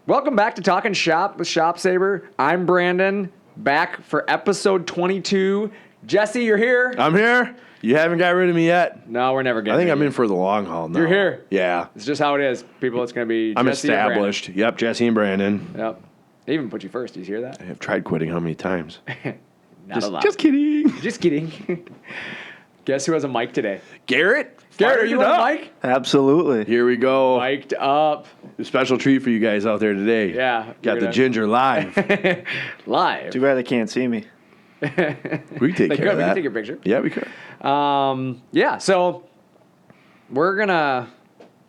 Welcome back to Talkin Shop with ShopSabre. I'm Brandon, back for episode 22. Jesse, you're here. I'm here. You haven't got rid of me yet. No, we're never getting I think rid I'm of in for the long haul now. You're here. Yeah. It's just how it is. People, it's going to be I'm Jesse established. Yep, Jesse and Brandon. Yep. They even put you first. Did you hear that? I have tried quitting how many times? Not a lot. Just kidding. Just kidding. Guess who has a mic today? Garrett, Garrett, are you on a mic? Absolutely. Here we go. Mic'd up. A special treat for you guys out there today. Yeah. Got the ginger live. Live. Too bad they can't see me. We can take care of We that. can take a picture. Yeah, we could. Yeah, so we're going to...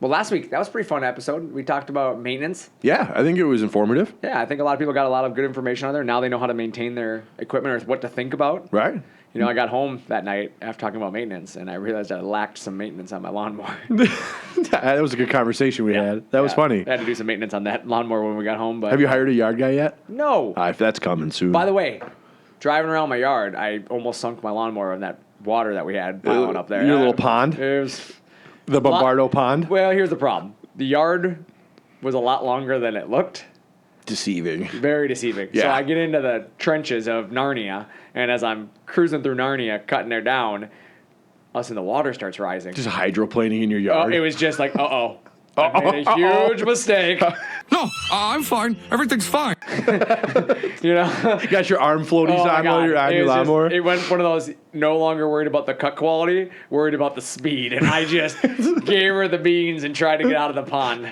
Well, last week, that was a pretty fun episode. We talked about maintenance. Yeah, I think it was informative. Yeah, I think a lot of people got a lot of good information on there. Now they know how to maintain their equipment or what to think about. Right? You know, I got home that night after talking about maintenance, and I realized I lacked some maintenance on my lawnmower. That was a good conversation we had. That was funny. I had to do some maintenance on that lawnmower when we got home. But Have you hired a yard guy yet? No. That's coming soon. By the way, driving around my yard, I almost sunk my lawnmower in that water that we had piling up there. Your little pond? It was... The Bombardo pond? Well, here's the problem. The yard was a lot longer than it looked. Deceiving. Very deceiving. Yeah. So I get into the trenches of Narnia, and as I'm cruising through Narnia, cutting her down, all of a sudden the water starts rising. Just hydroplaning in your Oh, yard. it was just like, uh-oh. I made a huge mistake. No, I'm fine. Everything's fine. You know? You got your arm floaties Oh my on God. while you're on It your was just- lawnmower? it went one of those no longer worried about the cut quality, worried about the speed. And I just gave her the beans and tried to get out of the pond.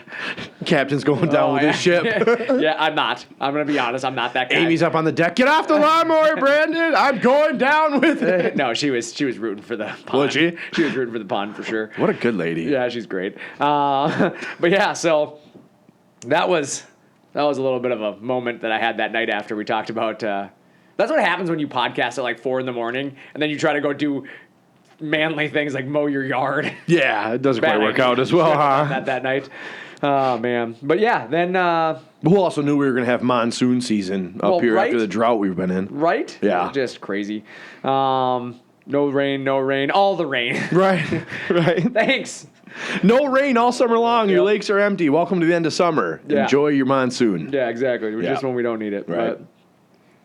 Captain's going down with his ship. Yeah, I'm not. I'm going to be honest. I'm not that guy. Amy's up on the deck. Get off the lawnmower, Brandon. I'm going down with it. No, she was rooting for the pond. Was she? She was rooting for the pond for sure. What a good lady. Yeah, she's great. But yeah, so that was a little bit of a moment that I had that night after we talked about. That's what happens when you podcast at like 4 a.m. and then you try to go do manly things like mow your yard. Yeah, it doesn't quite Bad work idea. out as well, huh? that night. Oh man. But yeah, then Who also knew we were going to have monsoon season up Well, here right? after the drought we've been in? right? Yeah. Just crazy. No rain, all the rain. Right, right. Thanks. No rain all summer long. Your Yep. lakes are empty. Welcome to the end of summer. Yeah. Enjoy your monsoon. Yeah, exactly. Yeah. Just when we don't need it. Right.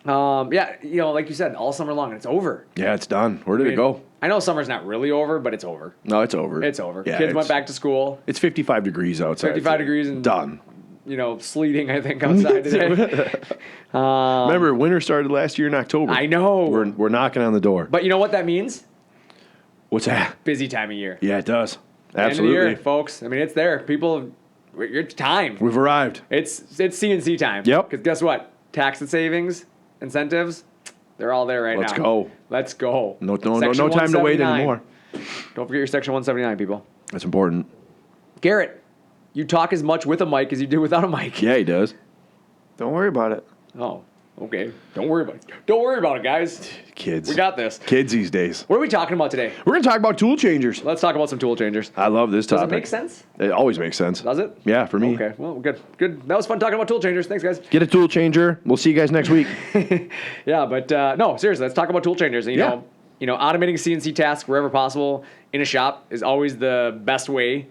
But, yeah, you know, like you said, all summer long, and it's over. Yeah, it's done. Where did I mean, it go? I know summer's not really over, but it's over. No, it's over. It's over. Yeah, Kids went back to school. It's 55 degrees outside. 55 degrees and done. You know, sleeting, I think, outside today. Remember, winter started last year in October. I know. We're knocking on the door. But you know what that means? What's that? Busy time of year. Yeah, it does. End of the Absolutely. year, folks. I mean, it's there. People, it's time. We've arrived. It's CNC time. Yep. Because guess what? Tax and savings, incentives, they're all there right Let's now. go. Let's go. No Section time to wait 179. anymore. Don't forget your Section 179, people. That's important. Garrett, you talk as much with a mic as you do without a mic. Yeah, he does. Don't worry about it. Oh, okay. Don't worry about it. Don't worry about it, guys. Kids. We got this. Kids these days. What are we talking about today? We're going to talk about tool changers. Let's talk about some tool changers. I love this Does topic. it make sense? It always makes sense. Does it? Yeah, for me. Okay. Well, good. Good. That was fun talking about tool changers. Thanks, guys. Get a tool changer. We'll see you guys next week. Yeah, but no, seriously, let's talk about tool changers. And, Yeah. you know, automating CNC tasks wherever possible in a shop is always the best way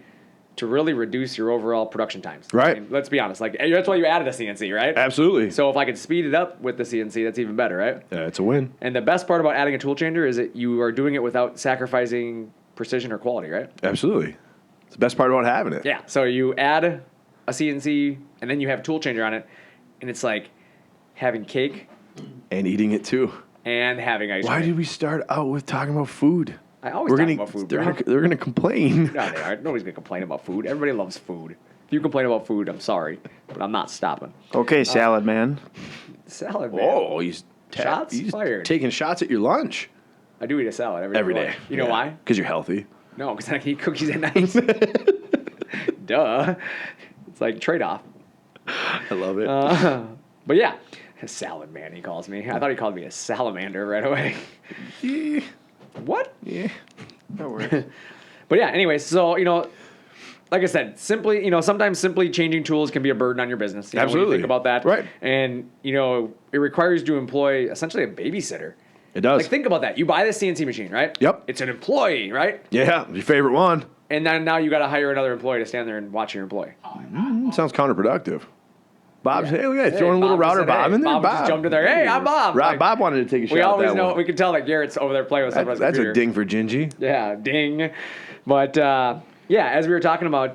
to really reduce your overall production times. Right. I mean, let's be honest. Like, that's why you added a CNC, right? Absolutely. So if I could speed it up with the CNC, that's even better, right? Yeah, it's a win. And the best part about adding a tool changer is that you are doing it without sacrificing precision or quality, right? Absolutely. It's the best part about having it. Yeah. So you add a CNC and then you have a tool changer on it, and it's like having cake And eating it too. and having ice Why cream. did we start out with talking about food? I always talk about food, bro. They're gonna complain. No, they aren't. Nobody's going to complain about food. Everybody loves food. If you complain about food, I'm sorry, but I'm not stopping. Okay, salad man. Salad, man. Whoa, he's Shots he's fired. taking shots at your lunch I do eat a salad every day. You know why? Because you're healthy. No, because I can eat cookies at night. Duh. It's like trade-off. I love it. But yeah, a salad man, he calls me. I thought he called me a salamander right away. yeah. What? Yeah. That works. But yeah, anyways, so, you know, like I said, simply, you know, sometimes simply changing tools can be a burden on your business. You know, when Absolutely. you think about that. Right. And, you know, it requires you to employ essentially a babysitter. It does. Like, think about that. You buy this CNC machine, right? Yep. It's an employee, right? Yeah, your favorite one. And then now you got to hire another employee to stand there and watch your employee. Sounds counterproductive. Bob's, Yeah. hey, look at that, throwing a little Bob just router said, Bob hey. in there. Bob just jumped in there. Hey, I'm Bob. Like, Bob wanted to take a shot we at always that know, one. we can tell that Garrett's over there playing with something. That's a ding for Gingy. Yeah, ding. But yeah, as we were talking about,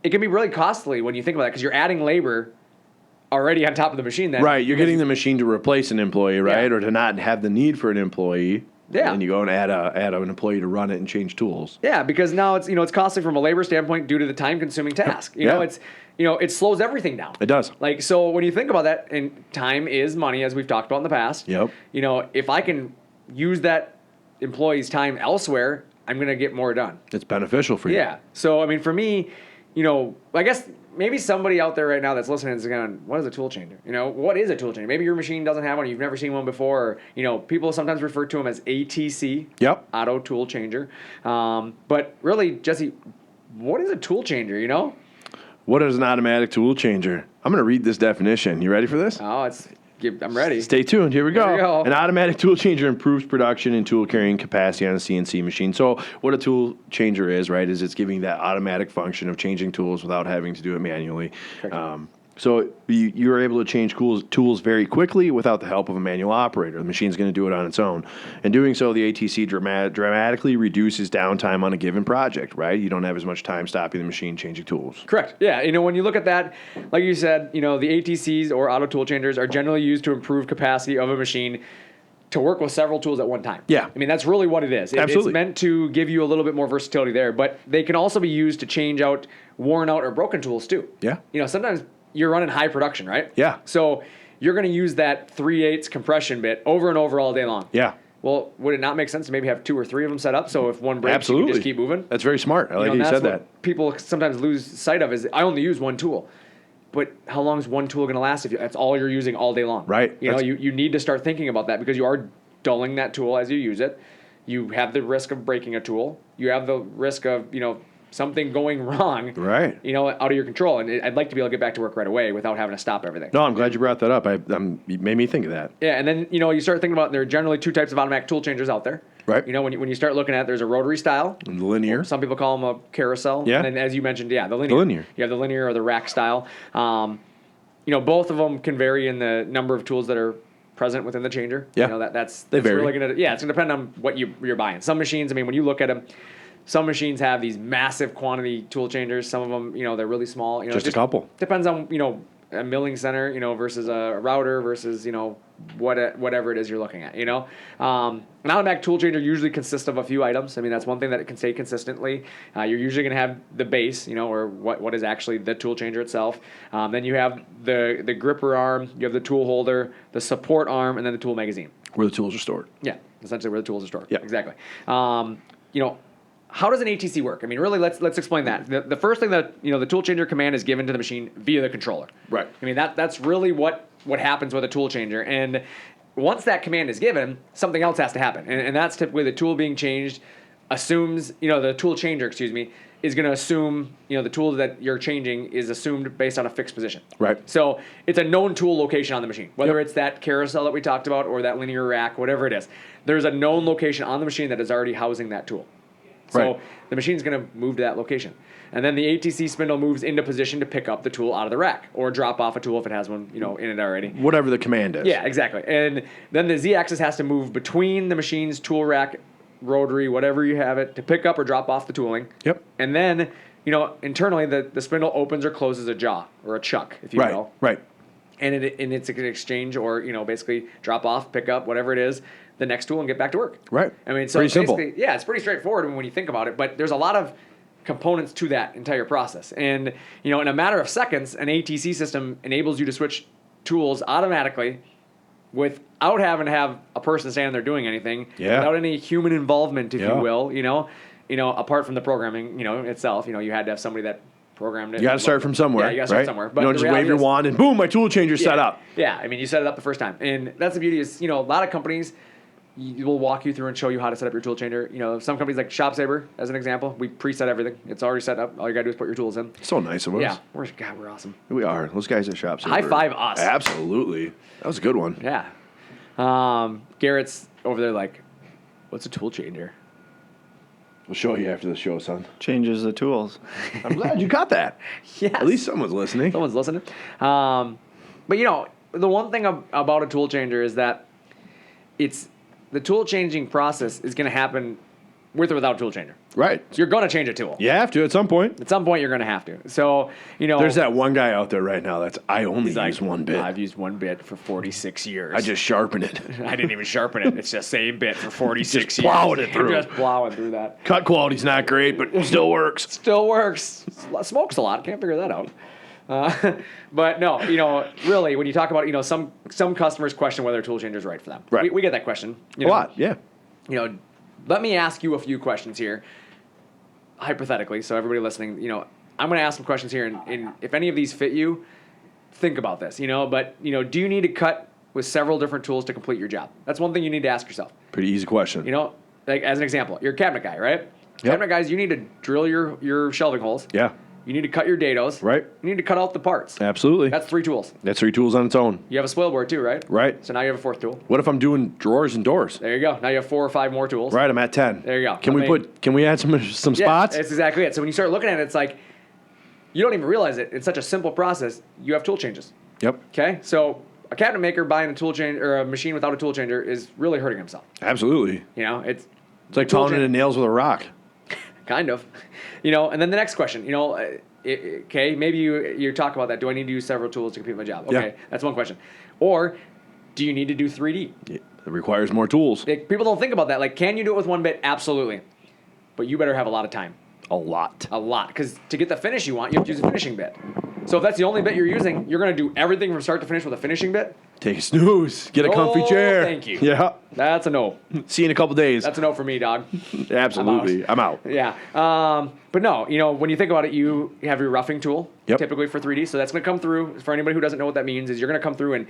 it can be really costly when you think about that because you're adding labor already on top of the machine. Then Right, you're getting the machine to replace an employee, right, Yeah. or to not have the need for an employee. Yeah. And you go and add an employee to run it and change tools. Yeah, because now it's costly from a labor standpoint due to the time-consuming task. It slows everything down. It does. Like, so when you think about that, and time is money, as we've talked about in the past. Yep. If I can use that employee's time elsewhere, I'm going to get more done. It's beneficial for you. Yeah. So, I mean, for me, I guess maybe somebody out there right now that's listening is going, what is a tool changer? What is a tool changer? Maybe your machine doesn't have one. You've never seen one before. Or, people sometimes refer to them as ATC. Yep. Auto tool changer. But really, Jesse, what is a tool changer, What is an automatic tool changer? I'm going to read this definition. You ready for this? Oh, I'm ready. Stay tuned. Here we go. Here we go. An automatic tool changer improves production and tool carrying capacity on a CNC machine. So what a tool changer is, right, is it's giving that automatic function of changing tools without having to do it manually. So you're able to change tools very quickly without the help of a manual operator. The machine's going to do it on its own. In doing so, the ATC dramatically reduces downtime on a given project, right? You don't have as much time stopping the machine changing tools. Correct. Yeah. When you look at that, like you said, the ATCs or auto tool changers are generally used to improve capacity of a machine to work with several tools at one time. Yeah. I mean, that's really what it is. Absolutely. It's meant to give you a little bit more versatility there, but they can also be used to change out worn out or broken tools too. Yeah. Sometimes you're running high production, right? Yeah. So you're going to use that 3/8 compression bit over and over all day long. Yeah. Well, would it not make sense to maybe have 2 or 3 of them set up so if one breaks, Absolutely. you can just keep moving? That's very smart. I like and you that's said what that. people sometimes lose sight of is I only use one tool. But how long is one tool going to last if that's all you're using all day long? Right. You need to start thinking about that because you are dulling that tool as you use it. You have the risk of breaking a tool. You have the risk of, something going wrong, Right. Out of your control. And I'd like to be able to get back to work right away without having to stop everything. No, I'm glad you brought that up. You made me think of that. Yeah, and then, you start thinking about there are generally 2 types of automatic tool changers out there. Right. When you start looking at it, there's a rotary style. And the linear. Some people call them a carousel. Yeah. And then, as you mentioned, the linear. The linear. You have the linear or the rack style. Both of them can vary in the number of tools that are present within the changer. Yeah. That's vary. really going to, it's going to depend on what you're buying. Some machines, when you look at them, some machines have these massive quantity tool changers. Some of them, they're really small. Just a couple. Depends on, a milling center, versus a router versus, whatever it is you're looking at, An automatic tool changer usually consists of a few items. That's one thing that it can stay consistently. You're usually going to have the base, or what is actually the tool changer itself. Then you have the gripper arm, you have the tool holder, the support arm, and then the tool magazine. Where the tools are stored. Yeah, essentially where the tools are stored. Yeah. Exactly. How does an ATC work? Really, let's explain that. The first thing that the tool changer command is given to the machine via the controller. Right. That's really what happens with a tool changer. And once that command is given, something else has to happen. And that's typically the tool being changed assumes the tool changer, is going to assume the tool that you're changing is assumed based on a fixed position. Right. So it's a known tool location on the machine, whether it's that carousel that we talked about or that linear rack, whatever it is. There's a known location on the machine that is already housing that tool. So Right. the machine's going to move to that location. And then the ATC spindle moves into position to pick up the tool out of the rack or drop off a tool if it has one, in it already. Whatever the command is. Yeah, exactly. And then the Z-axis has to move between the machine's tool rack, rotary, whatever you have it, to pick up or drop off the tooling. Yep. And then, internally the spindle opens or closes a jaw or a chuck, if you Right. will. Right. And it's an exchange or, basically drop off, pick up, whatever it is, the next tool and get back to work. Right. So pretty simple. Yeah, it's pretty straightforward when you think about it, but there's a lot of components to that entire process. And, in a matter of seconds, an ATC system enables you to switch tools automatically without having to have a person standing there doing anything, Yeah. without any human involvement, if Yeah. you will, apart from the programming, itself, you had to have somebody that programmed it. You got to start from somewhere. Yeah, you got to start right? somewhere. You don't the just wave reality your is- wand and boom, my tool changer's set up. Yeah, you set it up the first time. And that's the beauty is, a lot of companies will walk you through and show you how to set up your tool changer. Some companies like ShopSabre, as an example, we preset everything. It's already set up. All you got to do is put your tools in. So nice of us. Yeah, we're awesome. We are. Those guys at ShopSabre. High five us. Absolutely. That was a good one. Yeah. Garrett's over there like, what's a tool changer? We'll show you after the show, son. Changes the tools. I'm glad you got that. Yes. At least someone's listening. Someone's listening. But the one thing about a tool changer is that the tool changing process is going to happen with or without a tool changer. Right. So you're going to change a tool. You have to at some point. At some point, you're going to have to. So, There's that one guy out there right now I only use one bit. I've used one bit for 46 years. I just sharpen it. I didn't even sharpen it. It's the same bit for 46 Just years. plowing it through. Just plowing through that. Cut quality's not great, but it still works. Still works. Smokes a lot. Can't figure that out. But no, really, when you talk about, some customers question whether a tool changer is right for them. Right. We get that question. A lot, yeah. Let me ask you a few questions here, hypothetically. So everybody listening, I'm going to ask some questions here, and if any of these fit you, think about this. But do you need to cut with several different tools to complete your job? That's one thing you need to ask yourself. Pretty easy question. Like as an example, you're a cabinet guy, right? Yep. Cabinet guys, you need to drill your shelving holes. Yeah. You need to cut your dados. Right. You need to cut out the parts. Absolutely. That's 3 tools. That's 3 tools on its own. You have a spoil board too, right? Right. So now you have a 4th tool. What if I'm doing drawers and doors? There you go. Now you have 4 or 5 more tools. Right, I'm at 10. There you go. Can we add some Yeah, spots? that's exactly it. So when you start looking at it, it's like you don't even realize it. It's such a simple process. You have tool changes. Yep. Okay? So a cabinet maker buying a tool change or a machine without a tool changer is really hurting himself. Absolutely. It's like pounding the nails with a rock. kind of. And then the next question, okay, maybe you talk about that. Do I need to use several tools to complete my job? Okay, Yeah. That's one question. Or do you need to do 3D? It requires more tools. People don't think about that. Like, can you do it with one bit? Absolutely. But you better have a lot of time. A lot. A lot. Because to get the finish you want, you have to use a finishing bit. So if that's the only bit you're using, you're going to do everything from start to finish with a finishing bit? Take a snooze. Get a comfy chair. Thank you. Yeah. That's a no. See you in a couple days. That's a no for me, dog. Absolutely. I'm out. Yeah. But no, when you think about it, you have your roughing tool, Yep. typically for 3D. So that's going to come through. For anybody who doesn't know what that means, is you're going to come through and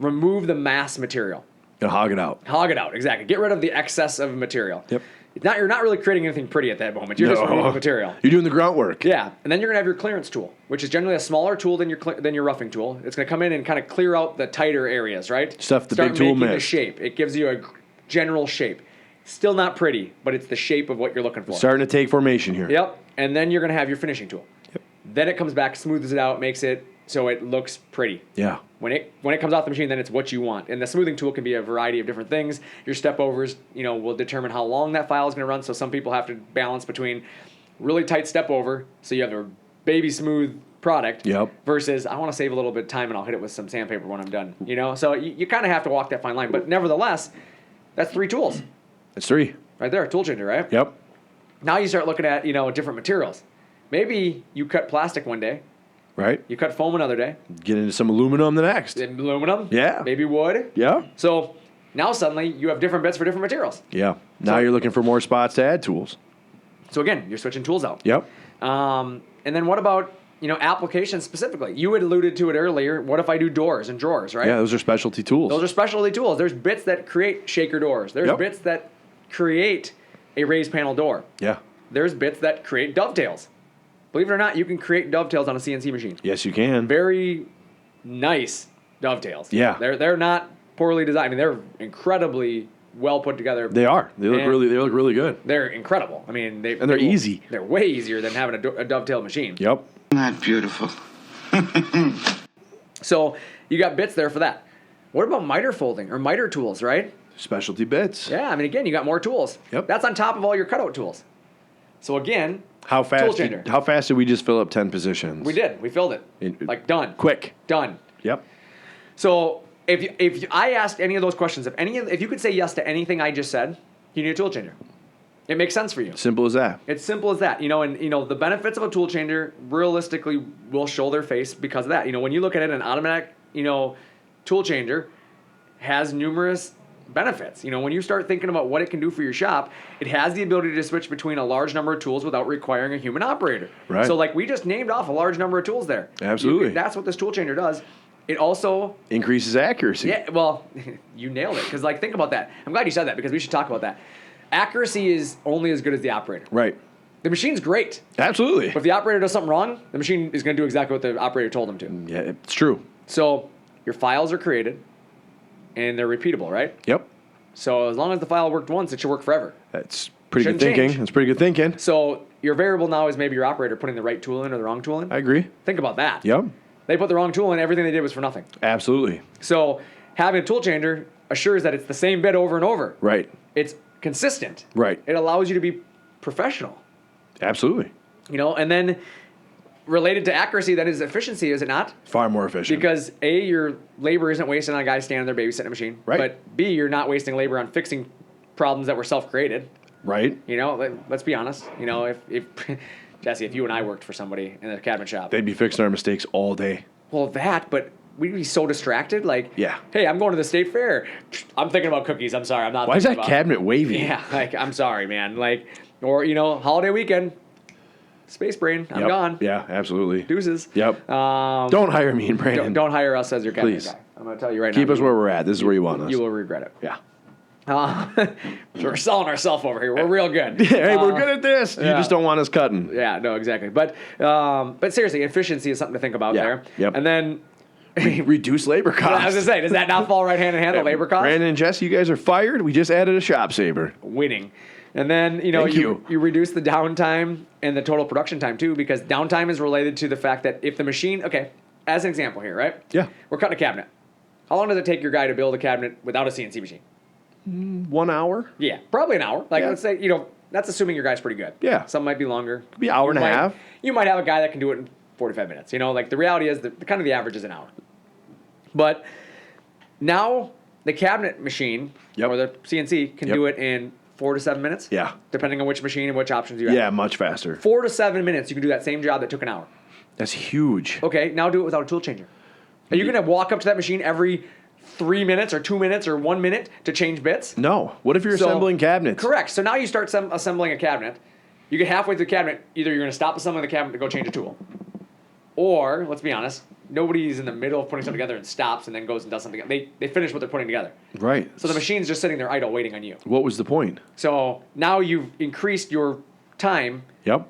remove the mass material. Gonna hog it out. Hog it out, exactly. Get rid of the excess of material. Yep. You're not really creating anything pretty at that moment. You're just removing material. You're doing the grunt work. Yeah, and then you're gonna have your clearance tool, which is generally a smaller tool than your roughing tool. It's gonna come in and kind of clear out the tighter areas, right? Stuff the Start big tool making the missed. shape. It gives you a general shape. Still not pretty, but it's the shape of what you're looking for. Starting to take formation here. Yep. And then you're gonna have your finishing tool. Yep. Then it comes back, smooths it out, makes it so it looks pretty. Yeah. When it comes off the machine, then it's what you want. And the smoothing tool can be a variety of different things. Your step overs, will determine how long that file is going to run. So some people have to balance between really tight step over, so you have a baby smooth product, Yep. versus I want to save a little bit of time and I'll hit it with some sandpaper when I'm done. So you kind of have to walk that fine line. But nevertheless, that's 3 tools It's 3. right there, tool changer, right? Yep. Now you start looking at different materials. Maybe you cut plastic one day, Right. you cut foam another day, Get into some aluminum the next. aluminum, Yeah. maybe wood. Yeah. So now suddenly you have different bits for different materials. Yeah. Now you're looking for more spots to add tools. So again, you're switching tools out. Yep. And then what about applications specifically? You had alluded to it earlier. What if I do doors and drawers, right? Yeah, those are specialty tools. Those are specialty tools. There's bits that create shaker doors. There's Yep. bits that create a raised panel door. Yeah. There's bits that create dovetails. Believe it or not, you can create dovetails on a CNC machine. Yes, you can. Very nice dovetails. Yeah. They're not poorly designed. I mean, they're incredibly well put together. They are. They look And really good. They're incredible. I mean, they're easy. They're way easier than having a dovetail machine. Yep. Isn't that beautiful? So you got bits there for that. What about miter folding or miter tools, right? Specialty bits. Yeah, I mean, again, you got more tools. Yep. That's on top of all your cutout tools. So again, How tool fast? changer. How fast did we just fill up 10 positions? We did. We filled it. Like done. Quick. Done. Yep. So if I asked any of those questions, if you could say yes to anything I just said, you need a tool changer. It makes sense for you. Simple as that. It's simple as that. And the benefits of a tool changer realistically will show their face because of that. When you look at it, an automatic, tool changer has numerous benefits. When you start thinking about what it can do for your shop, it has the ability to switch between a large number of tools without requiring a human operator. Right. So like we just named off a large number of tools there. Absolutely. That's what this tool changer does. It also Increases accuracy. Yeah, well, you nailed it. Because, think about that. I'm glad you said that because we should talk about that. Accuracy is only as good as the operator. Right. The machine's great, Absolutely. but if the operator does something wrong, the machine is going to do exactly what the operator told them to. Yeah, it's true. So your files are created, and they're repeatable, right? Yep. So as long as the file worked once, it should work forever. That's pretty good Shouldn't thinking. change. That's pretty good thinking. So your variable now is maybe your operator putting the right tool in or the wrong tool in. I agree. Think about that. Yep. They put the wrong tool in. Everything they did was for nothing. Absolutely. So having a tool changer assures that it's the same bit over and over. Right. It's consistent. Right. It allows you to be professional. Absolutely. And then related to accuracy, that is efficiency, is it not? Far more efficient. Because A, your labor isn't wasted on a guy standing there babysitting a machine. Right. But B, you're not wasting labor on fixing problems that were self-created. Right. Let's be honest. If Jesse, if you and I worked for somebody in a cabinet shop, They'd be fixing our mistakes all day. well, but we'd be so distracted. Like, Yeah. Hey, I'm going to the state fair. I'm thinking about cookies. I'm sorry, I'm not. Why is thinking that about, cabinet wavy? Yeah, like I'm sorry, man. Like, or holiday weekend, space brain. I'm Yep. gone. Yeah, absolutely. Deuces. Yep. Don't hire me and Brandon. Don't hire us as your cabinet Please. guy. I'm going to tell you right now. Keep us where we're at. This is where you want us. You will regret it. Yeah. We're selling ourselves over here. We're real good. Hey, we're good at this. You yeah. just don't want us cutting. Yeah, no, exactly. But seriously, efficiency is something to think about Yeah. there. Yep. And then Reduce labor costs. I was gonna say, does that not fall right hand in hand? The labor cost Brandon and Jesse, you guys are fired. We just added a ShopSabre. winning. And then Thank you you. reduce the downtime and the total production time too, because downtime is related to the fact that if the machine, okay, as an example here, right? Yeah. We're cutting a cabinet. How long does it take your guy to build a cabinet without a CNC machine? 1 hour? Yeah, probably an hour. Like Yeah. let's say, that's assuming your guy's pretty good. Yeah. Some might be longer. Could be an hour and a half. You might have a guy that can do it in 45 minutes. Like the reality is the kind of the average is an hour. But now the cabinet machine Yep. or the CNC can Yep. do it in 4 to 7 minutes. Yeah. Depending on which machine and which options you have. Yeah, much faster. 4 to 7 minutes, you can do that same job that took an hour. That's huge. Okay, now do it without a tool changer. Are you going to walk up to that machine every 3 minutes or 2 minutes or 1 minute to change bits? No. What if you're So- assembling cabinets? Correct. So now you start assembling a cabinet. You get halfway through the cabinet, either you're going to stop assembling the cabinet to go change a tool. Or, let's be honest, nobody's in the middle of putting something together and stops and then goes and does something. They finish what they're putting together. Right. So the machine's just sitting there idle waiting on you. What was the point? So now you've increased your time Yep.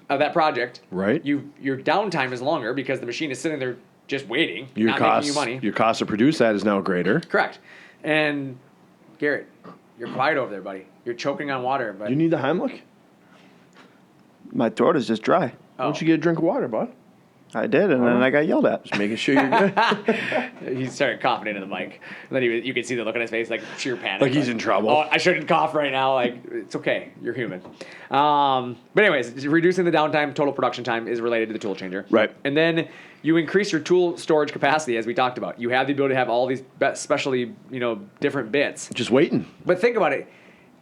of that project. Right. Your downtime is longer because the machine is sitting there just waiting, Your not cost, making you money. your cost to produce that is now greater. Correct. And Garrett, you're quiet over there, buddy. You're choking on water, but You need the Heimlich? My throat is just dry. Why don't you get a drink of water, bud? I did, and then I got yelled at. Just making sure you're good. he started coughing into the mic. And then you could see the look on his face, like sheer panic. Like he's in trouble. Oh, I shouldn't cough right now. Like, it's okay. You're human. But anyways, reducing the downtime, total production time is related to the tool changer. Right. And then you increase your tool storage capacity, as we talked about. You have the ability to have all these specially, different bits. Just waiting But think about it.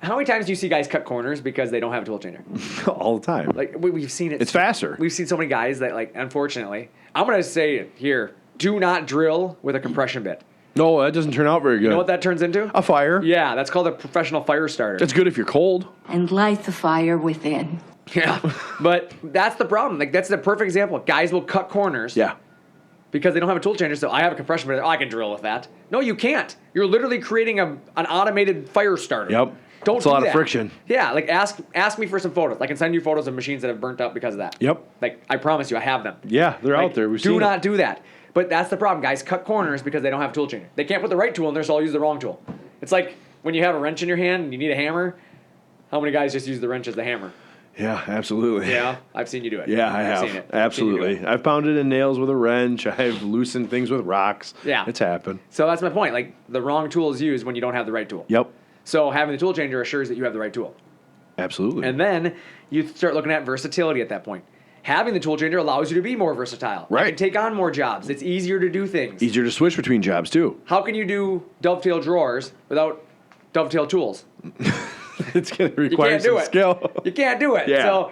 How many times do you see guys cut corners because they don't have a tool changer? all the time. Like, we've seen it. It's faster. We've seen so many guys that, like, unfortunately, I'm going to say it here, do not drill with a compression bit. No, that doesn't turn out very good. You know what that turns into? A fire. Yeah, that's called a professional fire starter. That's good if you're cold. And light the fire within. Yeah, but that's the problem. Like, that's the perfect example. Guys will cut corners. Yeah. Because they don't have a tool changer, so I have a compression bit. Oh, I can drill with that. No, you can't. You're literally creating an automated fire starter. Yep. Don't It's do a lot of that. friction. Yeah, like ask me for some photos. I can send you photos of machines that have burnt out because of that. Yep. Like, I promise you, I have them. Yeah, they're Like, out there. We've do seen not do that. But that's the problem. Guys cut corners because they don't have a tool changer. They can't put the right tool in there, so I'll use the wrong tool. It's like when you have a wrench in your hand and you need a hammer. How many guys just use the wrench as the hammer? Yeah, absolutely. Yeah, I've seen you do it. Yeah, I I've have. seen it. I've seen you do Absolutely. it. I've pounded in nails with a wrench. I've loosened things with rocks. Yeah. It's happened. So that's my point. Like, the wrong tool is used when you don't have the right tool. Yep. So having the tool changer assures that you have the right tool. Absolutely. And then you start looking at versatility at that point. Having the tool changer allows you to be more versatile. You Right. can take on more jobs. It's easier to do things. Easier to switch between jobs, too. How can you do dovetail drawers without dovetail tools? It's going to You require can't do some it. skill. You can't do it. Yeah. So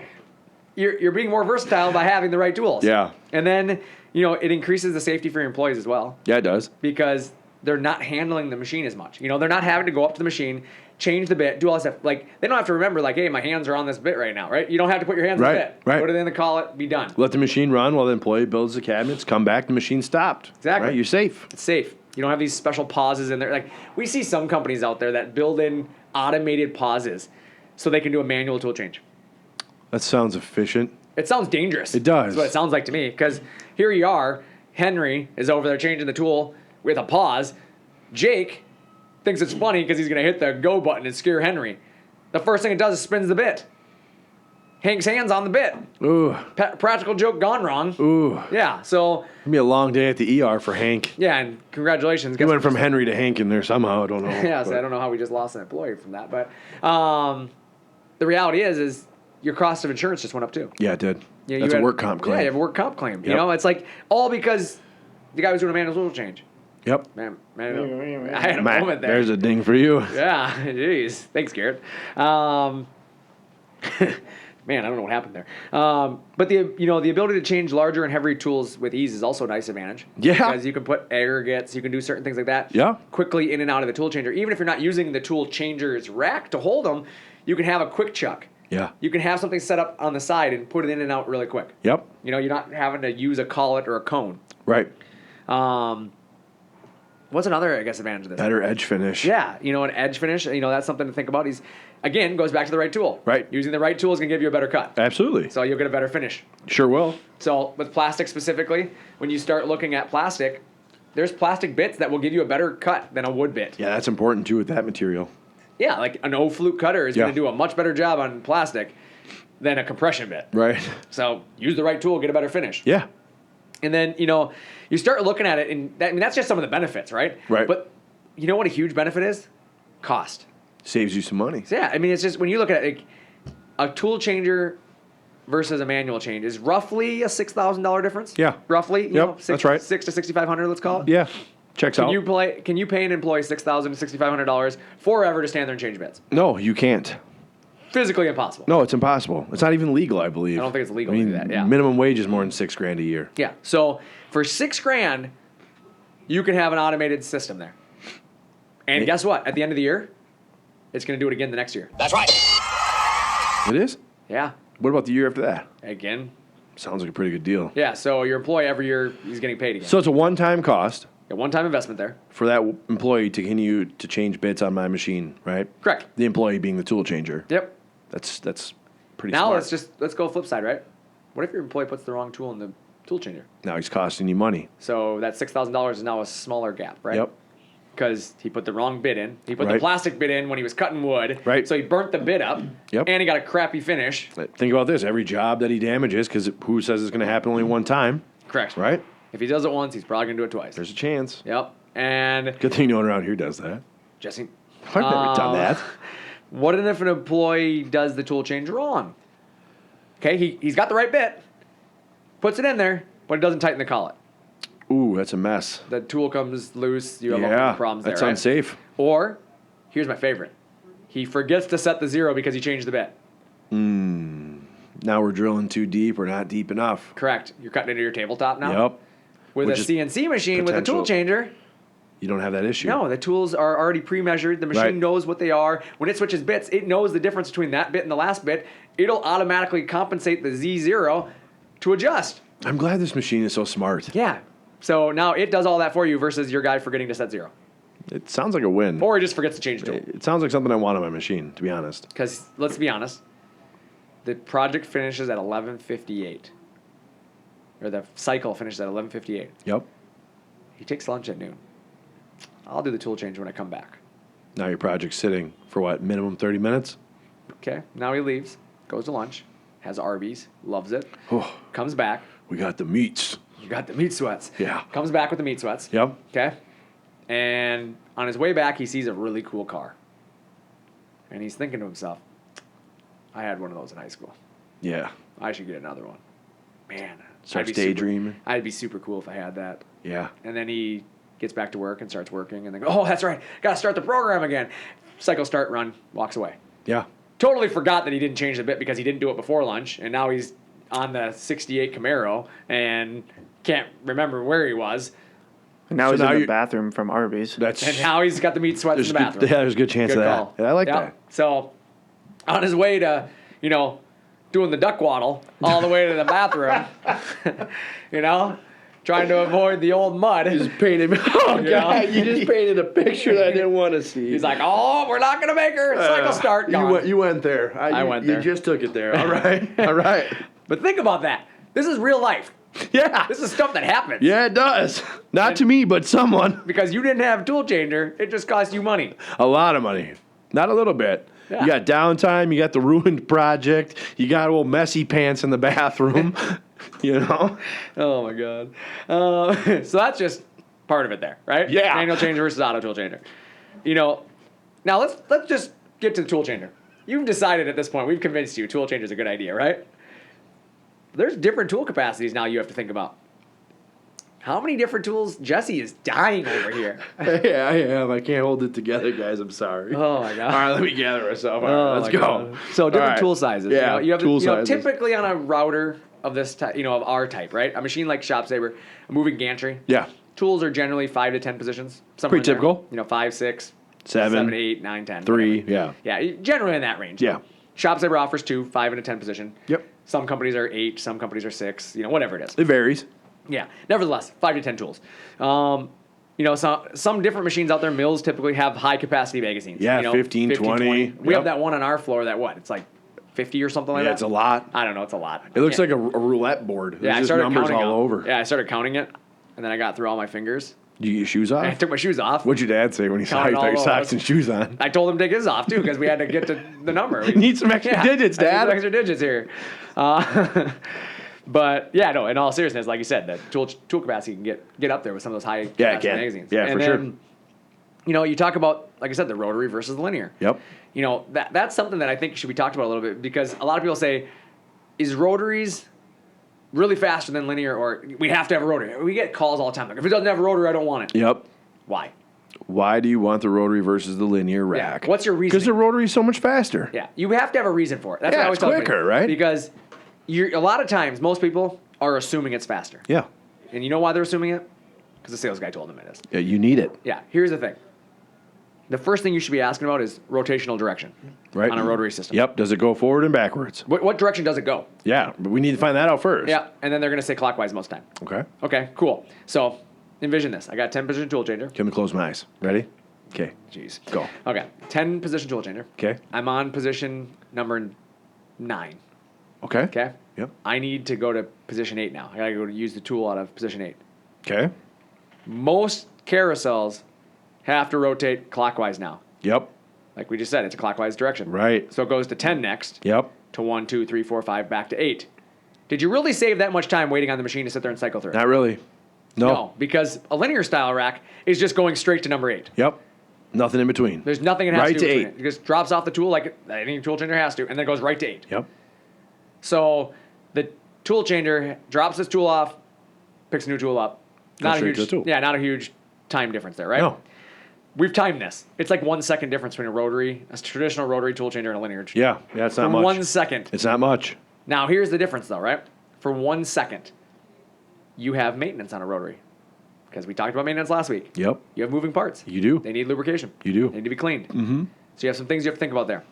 you're being more versatile by having the right tools. Yeah. And then, it increases the safety for your employees as well Yeah, it does. because they're not handling the machine as much. They're not having to go up to the machine, change the bit, do all that stuff. Like, they don't have to remember, like, hey, my hands are on this bit right now, right? You don't have to put your hands on the Right, bit. right. Put it in the collet, be done. Let the machine run while the employee builds the cabinets. Come back, the machine stopped. Exactly. Right? You're safe. It's safe. You don't have these special pauses in there. Like, we see some companies out there that build in automated pauses so they can do a manual tool change. That sounds efficient. It sounds dangerous. It does. That's what it sounds like to me. Because here you are, Henry is over there changing the tool with a pause. Jake thinks it's funny because he's going to hit the go button and scare Henry. The first thing it does is spins the bit. Hank's hands on the bit. Ooh. Practical joke gone wrong. Ooh. Yeah, so, It'll be a long day at the ER for Hank. yeah, and congratulations. He went from Henry to Hank in there somehow. I don't know. Yeah, so I don't know how we just lost an employee from that. But the reality is your cost of insurance just went up too. Yeah, it did. Yeah, That's a work comp claim. Yeah, you have a work comp claim. You Yep. know, it's like all because the guy was doing a manual oil change. Yep. Man, I had a Matt, moment there. there's a ding for you. Yeah, jeez. Thanks, Garrett. Man, I don't know what happened there. But the ability to change larger and heavier tools with ease is also a nice advantage. Yeah. Because you can put aggregates, you can do certain things like that. Yeah. Quickly in and out of the tool changer. Even if you're not using the tool changer's rack to hold them, you can have a quick chuck. Yeah. You can have something set up on the side and put it in and out really quick. Yep. You know, you're not having to use a collet or a cone. Right. What's another, I guess, advantage of this? Better edge finish. Yeah, an edge finish, that's something to think about. Again, goes back to the right tool. Right. Using the right tool is going to give you a better cut. Absolutely. So you'll get a better finish. Sure will. So with plastic specifically, when you start looking at plastic, there's plastic bits that will give you a better cut than a wood bit. Yeah, that's important too with that material. Yeah, like an O-flute cutter is going to do a much better job on plastic than a compression bit. Right. So use the right tool, get a better finish. Yeah. And then, you start looking at it, and that's just some of the benefits, right? Right. But you know what a huge benefit is? Cost. Saves you some money. So yeah, it's just when you look at it, a tool changer versus a manual change is roughly a $6,000 difference. Yeah. Roughly. That's right. $6,000 to $6,500, let's call it. Yeah. Checks out. Can you pay an employee $6,000 to $6,500 forever to stand there and change bits? No, you can't. Physically impossible. No, it's impossible. It's not even legal, I believe. I don't think it's legal to do that, yeah. Minimum wage is more than $6,000 a year. Yeah. So for $6,000, you can have an automated system there. And guess what? At the end of the year, it's going to do it again the next year. That's right. It is? Yeah. What about the year after that? Again. Sounds like a pretty good deal. Yeah. So your employee every year he's getting paid again. So it's a one-time cost a one-time investment there. for that employee to continue to change bits on my machine, right? Correct. The employee being the tool changer. Yep. That's pretty Now smart. let's go flip side, right? What if your employee puts the wrong tool in the tool changer? Now he's costing you money. So that $6,000 is now a smaller gap, right? Yep. Because he put the wrong bit in. He put the Right. plastic bit in when he was cutting wood. Right. So he burnt the bit up. Yep. And he got a crappy finish. Think about this. Every job that he damages, because who says it's going to happen only one time, Correct. right? If he does it once, he's probably going to do it twice. There's a chance. Yep. And Good thing no one around here does that. Jesse, I've never done that. what if an employee does the tool change wrong? Okay, he's got the right bit, puts it in there, but it doesn't tighten the collet. Ooh, that's a mess. The tool comes loose. You have all Yeah, kinds of problems there. that's right? unsafe. Or, here's my favorite. He forgets to set the zero because he changed the bit. Now we're drilling too deep or not deep enough. Correct. You're cutting into your tabletop now. Yep. With Which a is CNC machine with a tool potential. changer, You don't have that issue. no, the tools are already pre-measured. The machine Right. knows what they are. When it switches bits, it knows the difference between that bit and the last bit. It'll automatically compensate the Z0 to adjust. I'm glad this machine is so smart. Yeah. So now it does all that for you versus your guy forgetting to set zero. It sounds like a win. Or he just forgets to change the tool. It sounds like something I want on my machine, to be honest. Because let's be honest, the project finishes at 11:58. Or the cycle finishes at 11:58. Yep. He takes lunch at noon. I'll do the tool change when I come back. Now your project's sitting for what, minimum 30 minutes? Okay, now he leaves, goes to lunch, has Arby's, loves it, Oh, comes back. we got the meats. You got the meat sweats. Yeah. Comes back with the meat sweats. Yep. Okay. And on his way back, he sees a really cool car. And he's thinking to himself, I had one of those in high school. Yeah. I should get another one. Man. Starts I'd be super- daydreaming. I'd be super cool if I had that. Yeah. And then he gets back to work and starts working and then, oh, that's right. Got to start the program again. Cycle, start, run, walks away. Yeah. Totally forgot that he didn't change the bit because he didn't do it before lunch. And now he's on the 68 Camaro and can't remember where he was. And now So he's now in the you- bathroom from Arby's. That's And now he's got the meat sweats in the bathroom. there's a good chance Good of that. call. Yeah, I like Yep. that. So on his way to, doing the duck waddle all the way to the bathroom, trying to avoid the old mud. Painted. Oh, You know? you just painted a picture that I didn't want to see. He's like, oh, we're not going to make her. Cycle start. Gone. You went there. I went there. You just took it there. All right. All right. But think about that. This is real life. Yeah. This is stuff that happens. Yeah, it does. Not to me, but someone. Because you didn't have a tool changer, it just cost you money. A lot of money. Not a little bit. Yeah. You got downtime. You got the ruined project. You got old messy pants in the bathroom. You know? Oh my god. So that's just part of it there, right? Yeah. Manual changer versus auto tool changer. You know, now let's just get to the tool changer. You've decided at this point, we've convinced you tool changer is a good idea, right? There's different tool capacities now you have to think about. How many different tools? Jesse is dying over here. Yeah, I am. I can't hold it together, guys. I'm sorry. Oh my god. All right, let me gather myself. All right, Oh let's my go. God. So different All right. tool sizes. Yeah, you have tool sizes. typically on a router of this type, of our type, right? A machine like ShopSabre, a moving gantry. Yeah. Tools are generally 5 to 10 positions. Somewhere Pretty in there. typical. 5, 6, 7, 7, 8, 9, 10. 3, whatever. Yeah, generally in that range. Yeah. ShopSabre offers 2, 5 and a 10 position. Yep. Some companies are 8, some companies are 6, whatever it is. It varies. Yeah. Nevertheless, 5 to 10 tools. Some different machines out there, mills typically have high capacity magazines. Yeah, 15, 20. We Yep. have that one on our floor that it's like 50 or something like that? Yeah, it's a lot. I don't know. It's a lot. It looks like a roulette board. Yeah, I There's just started numbers counting all them. over. Yeah, I started counting it, and then I got through all my fingers. Did you get your shoes off? I took my shoes off. What'd your dad say when he saw Counted you got your all socks those. and shoes on? I told him to take his off, too, because we had to get to the number. You need some extra digits, I need Dad. some extra digits here. But, yeah, no, in all seriousness, like you said, the tool capacity can get up there with some of those high Yeah, it capacity can. magazines. Yeah, and for then, sure. You talk about, like I said, the rotary versus the linear. Yep. That's something that I think should be talked about a little bit, because a lot of people say, is rotaries really faster than linear, or we have to have a rotary? We get calls all the time. Like, if it doesn't have a rotary, I don't want it. Yep. Why? Why do you want the rotary versus the linear rack? What's your reasoning? Because the rotary is so much faster. Yeah, you have to have a reason for it. That's Yeah, what I always it's tell everybody. quicker, right? Because a lot of times, most people are assuming it's faster. Yeah. And you know why they're assuming it? Because the sales guy told them it is. Yeah, you need it. Yeah, here's the thing. The first thing you should be asking about is rotational direction Right. on a rotary system. Yep. Does it go forward and backwards? What direction does it go? Yeah, but we need to find that out first. Yeah, and then they're going to say clockwise most time. Okay. Okay, cool. So envision this. I got 10 position tool changer. Let me close my eyes. Ready? Okay. Jeez. Go. Okay, 10 position tool changer. Okay. I'm on position number 9. Okay. Okay? Yep. I need to go to position 8 now. I got to go to use the tool out of position 8. Okay. Most carousels have to rotate clockwise now. Yep. Like we just said, it's a clockwise direction. Right. So it goes to 10 next, Yep. to 1, 2, 3, 4, 5, back to 8. Did you really save that much time waiting on the machine to sit there and cycle through it? Not really. No. Because a linear style rack is just going straight to number 8. Yep. Nothing in between. There's nothing it has Right to do to between 8. it. It just drops off the tool like any tool changer has to, and then it goes right to 8. Yep. So the tool changer drops this tool off, picks a new tool up. Not a straight huge, to the tool. Yeah, not a huge time difference there, right? No. We've timed this. It's like 1 second difference between a traditional rotary tool changer and a linear. Yeah. Yeah, it's not From much. 1 second. It's not much. Now here's the difference, though, right? For 1 second, you have maintenance on a rotary, because we talked about maintenance last week. Yep. You have moving parts. You do. They need lubrication. You do. They need to be cleaned. Mm-hmm. So you have some things you have to think about there.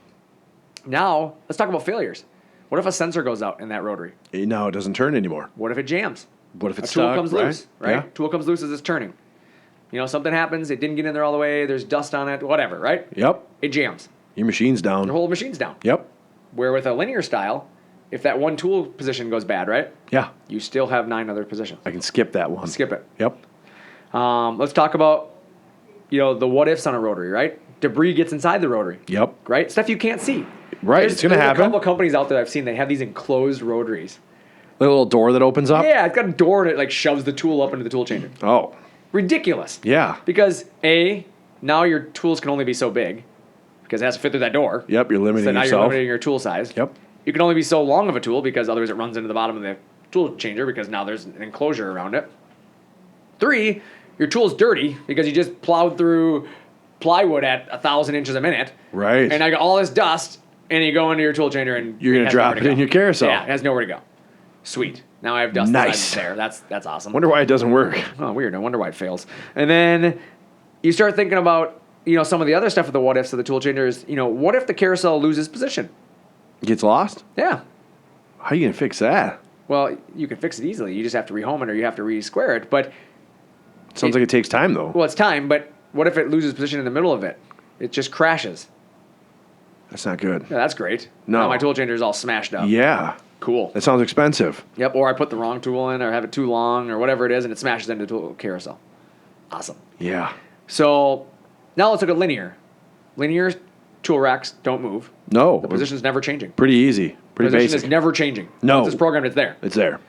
Now let's talk about failures. What if a sensor goes out in that rotary? Now it doesn't turn anymore. What if it jams? What if it's A tool stuck, comes right? loose, right? Yeah. Tool comes loose as it's turning. Something happens. It didn't get in there all the way. There's dust on it. Whatever, right? Yep. It jams. Your machine's down. Your whole machine's down. Yep. Where with a linear style, if that one tool position goes bad, right? Yeah. You still have 9 other positions. I can skip that one. Skip it. Yep. Let's talk about, the what ifs on a rotary, right? Debris gets inside the rotary. Yep. Right? Stuff you can't see. Right. It's going to There's happen. a couple of companies out there I've seen, they have these enclosed rotaries. The little door that opens up? Yeah, it's got a door and it shoves the tool up into the tool changer. Oh. Ridiculous. Yeah. Because now your tools can only be so big because it has to fit through that door. Yep, you're limiting So now yourself. you're limiting your tool size. Yep. You can only be so long of a tool because otherwise it runs into the bottom of the tool changer because now there's an enclosure around it. 3, your tool's dirty because you just plowed through plywood at 1,000 inches a minute. Right. And I got all this dust, and you go into your tool changer and You're going to has drop nowhere it to in go. your carousel. Yeah, it has nowhere to go. Sweet. Now I have dust Nice. inside there. That's awesome. Wonder why it doesn't work. Oh, weird. No wonder why it fails. And then you start thinking about, some of the other stuff with the what ifs of the tool changer is, what if the carousel loses position? Gets lost? Yeah. How are you going to fix that? Well, you can fix it easily. You just have to rehome it or you have to re-square it. But, Sounds like it takes time, though. well, it's time, but what if it loses position in the middle of it? It just crashes. That's not good. Yeah, that's great. No. Now my tool changer is all smashed up. Yeah. Cool. That sounds expensive. Yep, or I put the wrong tool in or have it too long or whatever it is and it smashes into the tool carousel. Awesome. Yeah. So now let's look at linear. Linear tool racks don't move. No. The position's never changing. Pretty easy. Pretty Position basic. is never changing. No. Once it's programmed, it's there. It's there.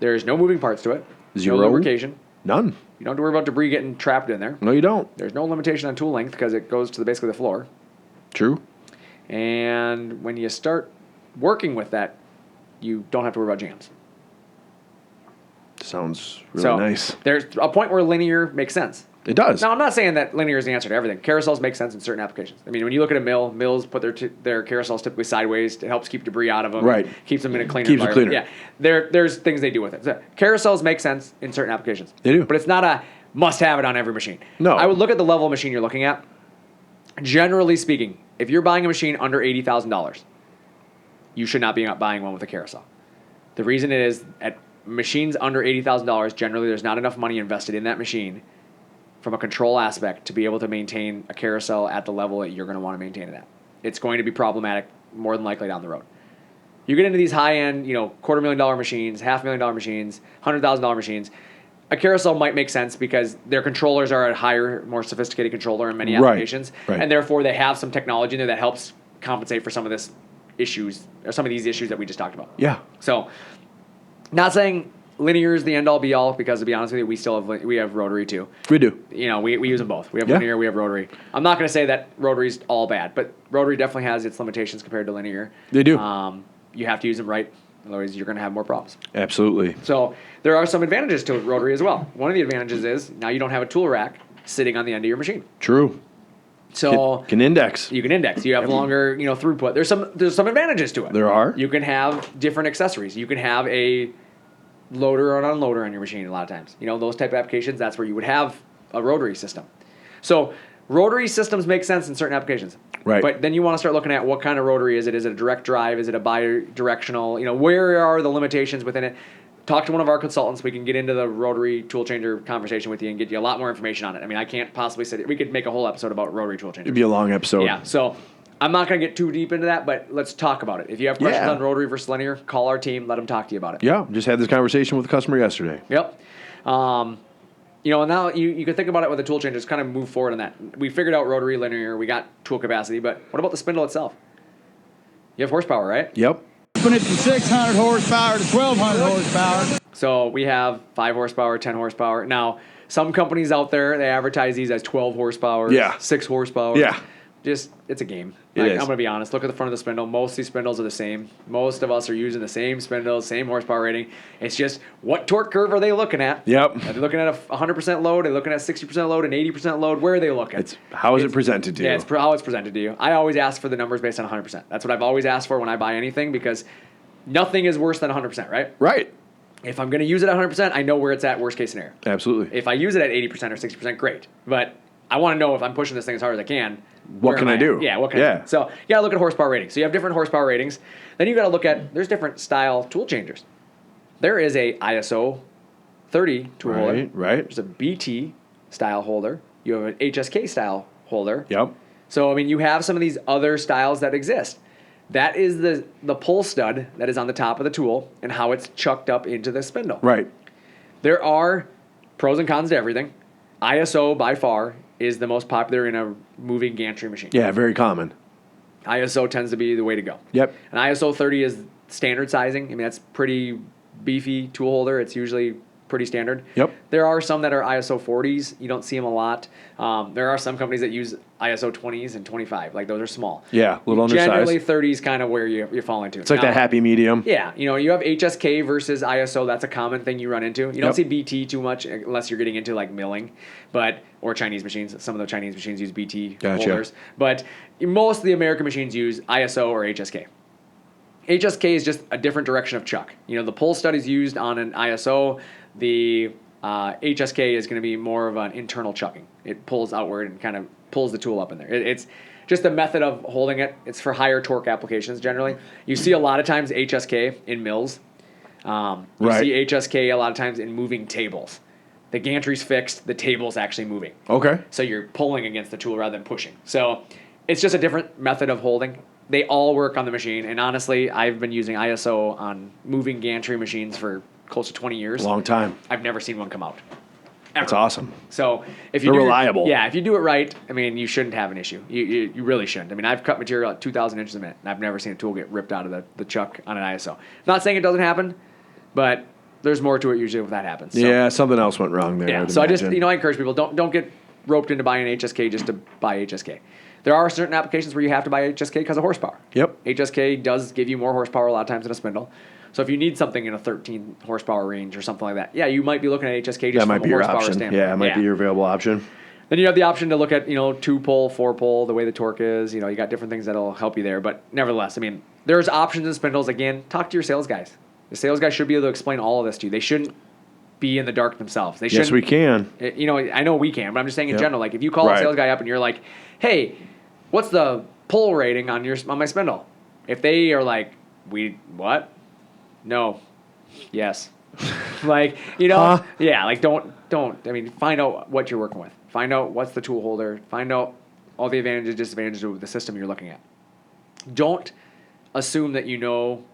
There's no moving parts to it. Zero. No lubrication. None. You don't have to worry about debris getting trapped in there. No, you don't. There's no limitation on tool length because it goes to basically the floor. True. And when you start working with that, you don't have to worry about jams. Sounds really nice. There's a point where linear makes sense. It does. Now, I'm not saying that linear is the answer to everything. Carousels make sense in certain applications. I mean, when you look at a mill, mills put their carousels typically sideways. It helps keep debris out of them. Right. Keeps them in a cleaner Keeps it environment. cleaner. Yeah. There's things they do with it. So, carousels make sense in certain applications. They do. But it's not a must-have it on every machine. No. I would look at the level of machine you're looking at. Generally speaking, if you're buying a machine under $80,000, you should not be buying one with a carousel. The reason it is at machines under $80,000, generally there's not enough money invested in that machine from a control aspect to be able to maintain a carousel at the level that you're going to want to maintain it at. It's going to be problematic more than likely down the road. You get into these high-end, $250,000 machines, $500,000 machines, $100,000 machines. A carousel might make sense because their controllers are a higher, more sophisticated controller in many applications, Right. and therefore they have some technology in there that helps compensate for some of these issues that we just talked about. Yeah. So, not saying linear is the end-all be-all because, to be honest with you, we have Rotary too. We do. We use them both. We have Yeah. linear, we have Rotary. I'm not going to say that Rotary's all bad, but Rotary definitely has its limitations compared to linear. They do. You have to use them right, otherwise you're going to have more problems. Absolutely. So there are some advantages to Rotary as well. One of the advantages is now you don't have a tool rack sitting on the end of your machine. True. So Can index. you can index. You have longer, throughput. There's some advantages to it. There are. You can have different accessories. You can have a loader or an unloader on your machine a lot of times. Those type of applications, that's where you would have a Rotary system. So Rotary systems make sense in certain applications. Right. But then you want to start looking at what kind of Rotary is it? Is it a direct drive? Is it a bi-directional? Where are the limitations within it? Talk to one of our consultants. We can get into the Rotary tool changer conversation with you and get you a lot more information on it. I mean, I can't possibly say we could make a whole episode about Rotary tool changers. It'd be a long episode. Yeah, so I'm not going to get too deep into that, but let's talk about it. If you have questions on Rotary versus linear, call our team. Let them talk to you about it. Yeah. Just had this conversation with a customer yesterday. Yep. And now you can think about it with the tool changers, kind of move forward on that. We figured out Rotary, linear, we got tool capacity, but what about the spindle itself? You have horsepower, right? Yep. Upping it from 600 horsepower to 1,200 horsepower. So we have 5 horsepower, 10 horsepower. Now, some companies out there, they advertise these as 12 horsepower, Yeah. 6 horsepower. Yeah. It's a game. It is. I'm going to be honest. Look at the front of the spindle. Most of these spindles are the same. Most of us are using the same spindles, same horsepower rating. It's just what torque curve are they looking at? Yep. Are they looking at a 100% load? Are they looking at 60% load and 80% load? Where are they looking? How is it presented to you? Yeah, it's how it's presented to you. I always ask for the numbers based on 100%. That's what I've always asked for when I buy anything because nothing is worse than 100%, right? Right. If I'm going to use it at 100%, I know where it's at, worst case scenario. Absolutely. If I use it at 80% or 60%, great. But I want to know if I'm pushing this thing as hard as I can. What where can am I do? Yeah, what can I do? So you got to look at horsepower ratings. So you have different horsepower ratings. Then you got to look at, there's different style tool changers. There is a ISO 30 tool holder. Right. There's a BT style holder. You have an HSK style holder. Yep. So, I mean, you have some of these other styles that exist. That is the pull stud that is on the top of the tool and how it's chucked up into the spindle. Right. There are pros and cons to everything. ISO, by far, is the most popular in a moving gantry machine. Yeah, very common. ISO tends to be the way to go. Yep. An ISO 30 is standard sizing. I mean, that's pretty beefy tool holder. It's usually pretty standard. Yep. There are some that are ISO 40s. You don't see them a lot. There are some companies that use ISO 20s and 25. Like, those are small. Yeah, a little undersized. Generally, 30 is kind of where you fall into. It's like that happy medium. Yeah, you have HSK versus ISO. That's a common thing you run into. You don't see BT too much unless you're getting into like milling, or Chinese machines. Some of the Chinese machines use BT holders, but most of the American machines use ISO or HSK. HSK is just a different direction of chuck. The pull stud is used on an ISO. The HSK is going to be more of an internal chucking. It pulls outward and kind of pulls the tool up in there. It's just a method of holding it. It's for higher torque applications generally. You see a lot of times HSK in mills. You see HSK a lot of times in moving tables. The gantry's fixed, the table's actually moving. Okay. So you're pulling against the tool rather than pushing. So it's just a different method of holding. They all work on the machine. And honestly, I've been using ISO on moving gantry machines for close to 20 years. Long time. I've never seen one come out. That's awesome. So if you They're do, reliable. Yeah, if you do it right, I mean, you shouldn't have an issue. You really shouldn't. I mean, I've cut material at 2,000 inches a minute, and I've never seen a tool get ripped out of the chuck on an ISO. Not saying it doesn't happen, but there's more to it usually if that happens. So, Yeah, something else went wrong there. yeah. I'd So I imagine. I encourage people, don't get roped into buying an HSK just to buy HSK. There are certain applications where you have to buy HSK because of horsepower. Yep. HSK does give you more horsepower a lot of times than a spindle. So if you need something in a 13 horsepower range or something like that, yeah, you might be looking at HSK just that from might a be your horsepower option. standpoint. Yeah, it might be your available option. Then you have the option to look at, 2-pole, 4-pole, the way the torque is. You got different things that'll help you there. But nevertheless, I mean, there's options in spindles. Again, talk to your sales guys. The sales guys should be able to explain all of this to you. They shouldn't be in the dark themselves. They Yes, shouldn't. we can. I know we can, but I'm just saying in Yep. general. Like if you call a Right. sales guy up and you're like, "Hey, what's the pull rating on my spindle?" If they are like, "What? No, yes." Like, Huh? yeah, like don't. I mean, find out what you're working with. Find out what's the tool holder. Find out all the advantages, disadvantages of the system you're looking at. Don't assume that you know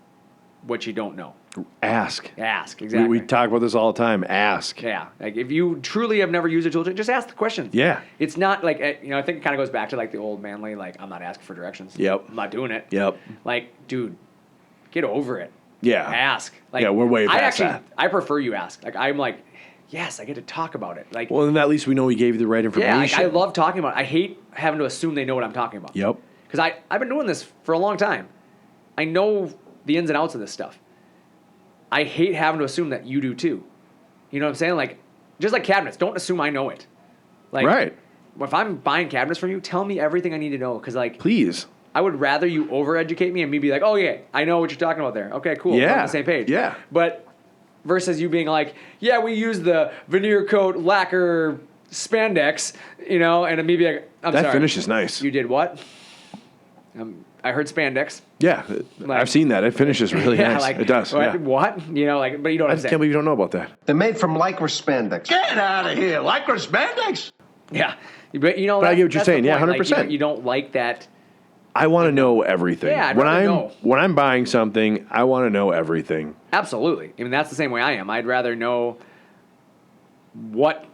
what you don't know. Ask. Ask, exactly. We talk about this all the time. Ask. Yeah, like if you truly have never used a tool, just ask the questions. Yeah. It's not like, I think it kind of goes back to like the old manly, like, I'm not asking for directions. Yep. I'm not doing it. Yep. Like, dude, get over it. Yeah. Ask. Like, Yeah, we're way past that. I prefer you ask. Like, I'm like, yes, I get to talk about it. Like, Well, then at least we know we gave you the right information. yeah, like, I love talking about it. I hate having to assume they know what I'm talking about. Yep. Because I've been doing this for a long time. I know the ins and outs of this stuff. I hate having to assume that you do too. You know what I'm saying? Like, just like cabinets, don't assume I know it. Like, Right. If I'm buying cabinets from you, tell me everything I need to know. Because, like, Please. I would rather you over-educate me and me be like, oh, yeah, I know what you're talking about there. Okay, cool. We're on Yeah. the same page. Yeah. But versus you being like, yeah, we use the veneer coat lacquer spandex, and then me being like, I'm That sorry. finish is nice. You did what? I heard spandex. Yeah. Like- I've seen that. It finishes really Yeah, nice. like, It does. What? Yeah. What? But you know what I I'm can't saying. believe you don't know about that. They're made from lycra spandex. Get out of here. Lycra spandex? Yeah. But But I get what you're that's saying. the Yeah, point. Like, 100%. you don't like that. I want to know everything. Yeah, I'd when rather I'm know. when I'm buying something, I want to know everything. Absolutely. I mean, that's the same way I am. I'd rather know what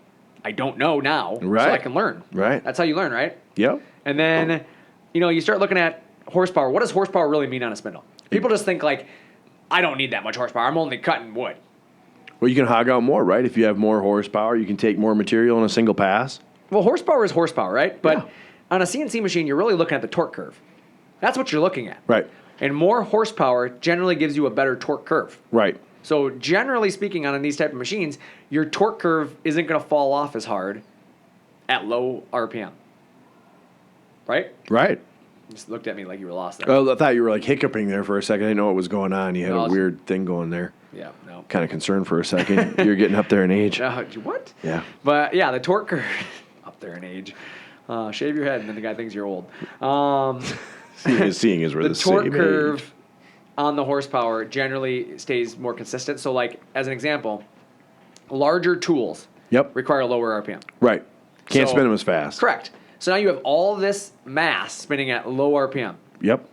I don't know now so I Right. can learn. Right. That's how you learn, right? Yep. And then, you start looking at horsepower. What does horsepower really mean on a spindle? People just think like, I don't need that much horsepower. I'm only cutting wood. Well, you can hog out more, right? If you have more horsepower, you can take more material in a single pass. Well, horsepower is horsepower, right? But Yeah. on a CNC machine, you're really looking at the torque curve. That's what you're looking at. Right. And more horsepower generally gives you a better torque curve. Right. So generally speaking, on these type of machines, your torque curve isn't going to fall off as hard at low RPM. Right? Right. You just looked at me like you were lost there. Well, I thought you were like hiccuping there for a second. I didn't know what was going on. You had No, a it's- weird thing going there. Yeah, no. Kind of concerned for a second. You're getting up there in age. What? Yeah. But yeah, the torque curve, up there in age. Shave your head, and then the guy thinks you're old. Seeing is we're The the torque same curve age. on the horsepower generally stays more consistent. So, like, as an example, larger tools Yep. require lower RPM. Right. Can't So- spin them as fast. Correct. So now you have all this mass spinning at low RPM. Yep.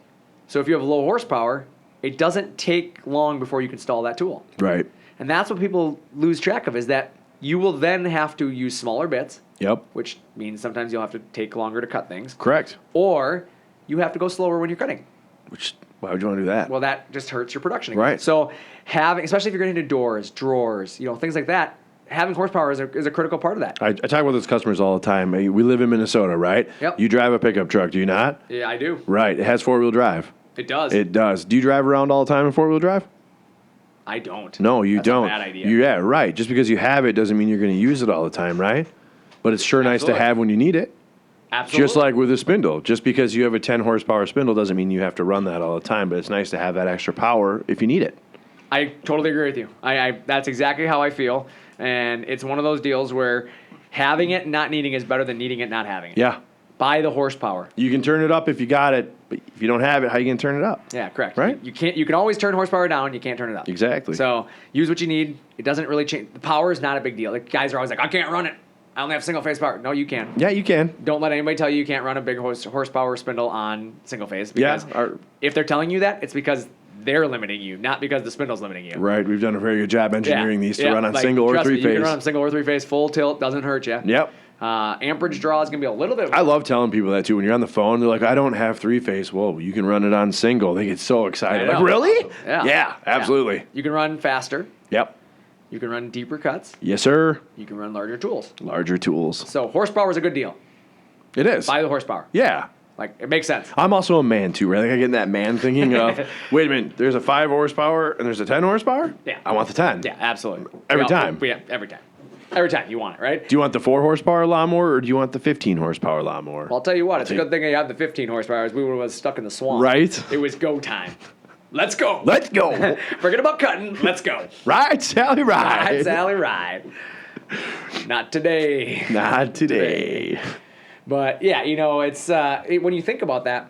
So if you have low horsepower, it doesn't take long before you can stall that tool. Right. And that's what people lose track of, is that you will then have to use smaller bits, Yep. which means sometimes you'll have to take longer to cut things. Correct. Or you have to go slower when you're cutting. Which, why would you want to do that? Well, that just hurts your production again. Right. So especially if you're getting into doors, drawers, things like that, having horsepower is a critical part of that. I talk about this customers all the time. Hey, we live in Minnesota, right? Yep. You drive a pickup truck, do you not? Yeah, I do. Right. It has four-wheel drive. It does. It does. Do you drive around all the time in four-wheel drive? I don't. No, you That's don't. A bad idea. Yeah, right. Just because you have it doesn't mean you're going to use it all the time, right? But it's sure nice to Absolutely. have when you need it. Absolutely. Just like with a spindle. Just because you have a 10 horsepower spindle doesn't mean you have to run that all the time, but it's nice to have that extra power if you need it. I totally agree with you. I that's exactly how I feel, and it's one of those deals where having it and not needing is better than needing it and not having it. Yeah. Buy the horsepower. You can turn it up if you got it, but if you don't have it, how you going to turn it up? Yeah, correct. Right? You can't. You can always turn horsepower down. You can't turn it up. Exactly. So use what you need. It doesn't really change. The power is not a big deal. Like, guys are always like, I can't run it. I only have single phase power. No, you can. Yeah, you can. Don't let anybody tell you can't run a big horsepower spindle on single phase. Yeah, Because if they're telling you that, it's because they're limiting you, not because the spindle's limiting you. Right. We've done a very good job engineering these to run on like, single or trust me, three You can phase. run on single or three phase, full tilt, doesn't hurt you. Yep. Amperage draw is going to be a little bit. I love telling people that too. When you're on the phone, they're like, I don't have three phase. Well, you can run it on single. They get so excited. I Like, know. really? Yeah. Yeah, absolutely. You can run faster. Yep. You can run deeper cuts. Yes, sir. You can run larger tools. Larger tools. So horsepower is a good deal. It is. Buy the horsepower. Yeah. Like, it makes sense. I'm also a man too, right? Like I get in that man thinking of, wait a minute, there's a 5 horsepower and there's a 10 horsepower? Yeah. I want the 10. Yeah, absolutely. Every time. Every time. Every time you want it, right? Do you want the 4 horsepower lawnmower or do you want the 15 horsepower lawnmower? Well, I'll tell you what, it's a good thing I had the 15 horsepower. We were stuck in the swamp. Right. It was go time. Let's go. Let's go. Forget about cutting. Let's go. Right, Sally, right. Ride, Sally, ride. Not today. Not today. But yeah, it's when you think about that,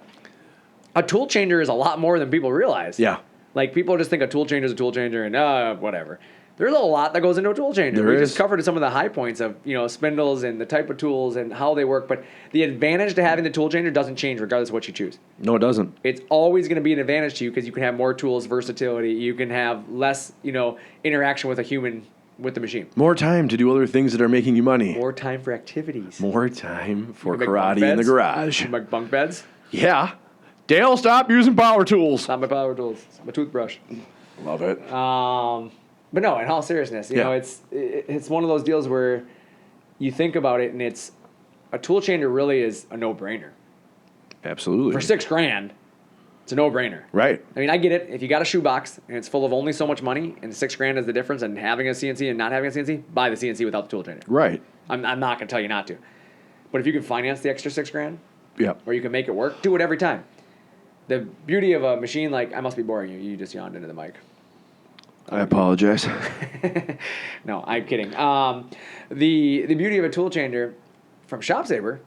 a tool changer is a lot more than people realize. Yeah. Like people just think a tool changer is a tool changer and whatever. There's a lot that goes into a tool changer. There We is. just covered some of the high points of spindles and the type of tools and how they work. But the advantage to having the tool changer doesn't change regardless of what you choose. No, it doesn't. It's always going to be an advantage to you because you can have more tools, versatility. You can have less interaction with a human with the machine. More time to do other things that are making you money. More time for activities. More time for You can make bunk karate in the beds. garage. You make bunk beds. Yeah. Dale, stop using power tools. Not my power tools. It's my toothbrush. Love it. But no, in all seriousness, you know, it's one of those deals where you think about it, and it's a tool changer really is a no-brainer. Absolutely. For $6,000, it's a no-brainer. Right. I mean, I get it. If you got a shoebox and it's full of only so much money, and $6,000 is the difference, and having a CNC and not having a CNC, buy the CNC without the tool changer. Right. I'm not going to tell you not to. But if you can finance the extra $6,000, Yep. or you can make it work, do it every time. The beauty of a machine I must be boring you. You just yawned into the mic. I apologize. No, I'm kidding. The beauty of a tool changer from ShopSabre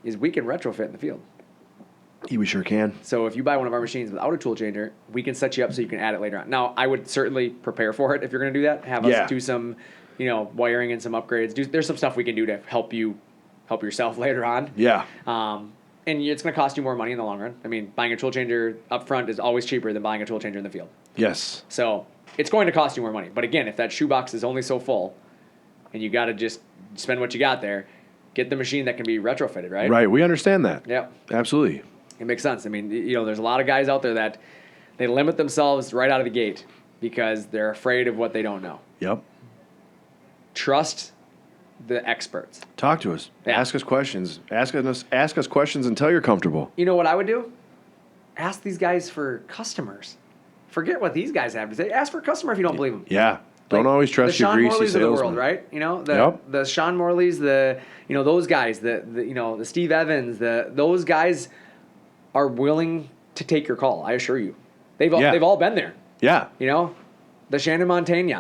is we can retrofit in the field. We sure can. So if you buy one of our machines without a tool changer, we can set you up so you can add it later on. Now, I would certainly prepare for it if you're going to do that. Have us do some, wiring and some upgrades. There's some stuff we can do to help yourself later on. Yeah. And it's going to cost you more money in the long run. I mean, buying a tool changer up front is always cheaper than buying a tool changer in the field. Yes. So it's going to cost you more money. But again, if that shoebox is only so full and you got to just spend what you got there, get the machine that can be retrofitted, right? Right. We understand that. Yep. Absolutely. It makes sense. I mean, there's a lot of guys out there that they limit themselves right out of the gate because they're afraid of what they don't know. Yep. Trust the experts. Talk to us. Yeah. Ask us questions. Ask us questions until you're comfortable. You know what I would do? Ask these guys for customers. Forget what these guys have to say. Ask for a customer if you don't believe them. Yeah. Don't always trust your greasy the Sean Morleys of the salesman. world, right? You know, Yep. the Sean Morleys, those guys, the Steve Evans, those guys are willing to take your call. I assure you, they've all been there. Yeah. You know, the Shannon Montaigne,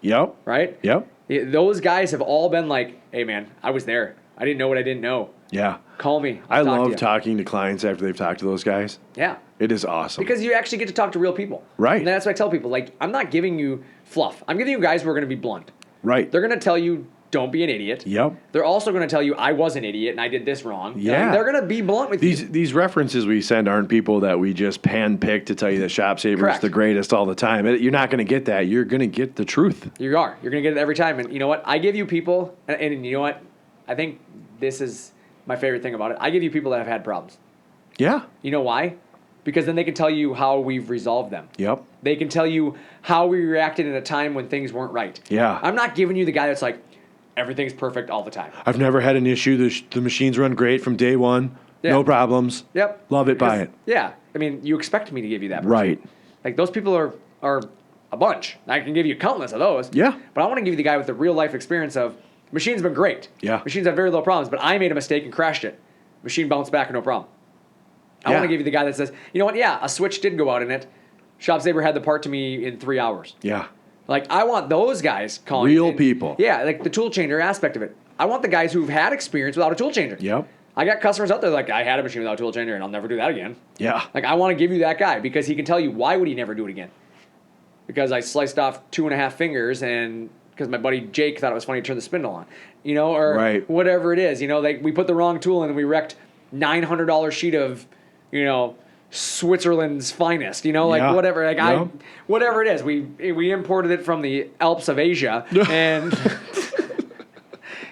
Yep. right? Yep. Those guys have all been like, hey man, I was there. I didn't know what I didn't know. Yeah. Call me. I I'll talk to love you." talking to clients after they've talked to those guys. Yeah. It is awesome. Because you actually get to talk to real people. Right. And that's what I tell people. Like, I'm not giving you fluff. I'm giving you guys who are going to be blunt. Right. They're going to tell you, don't be an idiot. Yep. They're also going to tell you, I was an idiot and I did this wrong. Yeah. They're going to be blunt with you. These references we send aren't people that we just pan-pick to tell you that ShopSabre is Correct. the greatest all the time. You're not going to get that. You're going to get the truth. You are. You're going to get it every time. And you know what? I give you people, and you know what? I think this is my favorite thing about it. I give you people that have had problems. Yeah. You know why? Because then they can tell you how we've resolved them. Yep. They can tell you how we reacted in a time when things weren't right. Yeah. I'm not giving you the guy that's like, everything's perfect all the time. I've never had an issue. The machines run great from day one. Yeah. No problems. Yep. Love it, buy Because- it. Yeah. I mean, you expect me to give you that person. Right. Like, those people are a bunch. I can give you countless of those. Yeah. But I want to give you the guy with the real life experience of, machine's been great. Yeah. Machines have very low problems, but I made a mistake and crashed it. Machine bounced back, no problem. I Yeah. want to give you the guy that says, you know what, yeah, a switch did go out in it. ShopSabre had the part to me in 3 hours. Yeah. Like, I want those guys calling. Real and- people. Yeah, like the tool changer aspect of it. I want the guys who've had experience without a tool changer. Yep. I got customers out there like, I had a machine without a tool changer and I'll never do that again. Yeah. Like, I want to give you that guy because he can tell you why would he never do it again. Because I sliced off 2.5 fingers and because my buddy Jake thought it was funny to turn the spindle on, or Right. whatever it is. Like we put the wrong tool in and we wrecked $900 sheet of, Switzerland's finest, like Yeah. whatever, Yeah. whatever it is. We imported it from the Alps of Asia, and